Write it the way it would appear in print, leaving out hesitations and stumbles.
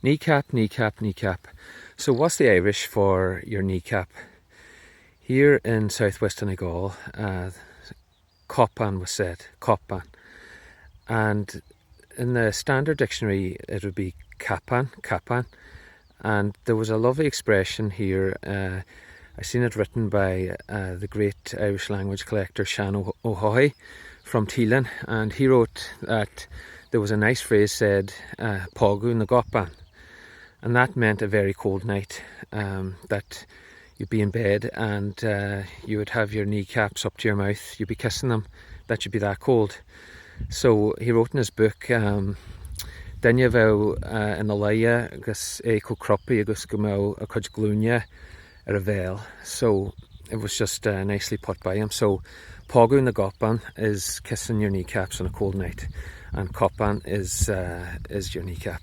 Kneecap, kneecap, kneecap. So what's the Irish for your kneecap? Here in southwest Donegal, copan was said, copan. And in the standard dictionary it would be capan, capan. And there was a lovely expression here, I seen it written by the great Irish language collector Sean O'Hoy from Teelan, and he wrote that there was a nice phrase said, Pogu na gopan. And that meant a very cold night, that you'd be in bed and you would have your kneecaps up to your mouth, you'd be kissing them, that you'd be that cold. So he wrote in his book, Dinne bheadh in Alaya agus co croppi agus go a cud glúne a bhéil. So it was just nicely put by him. So Pogu na gopan is kissing your kneecaps on a cold night, and copan is your kneecap.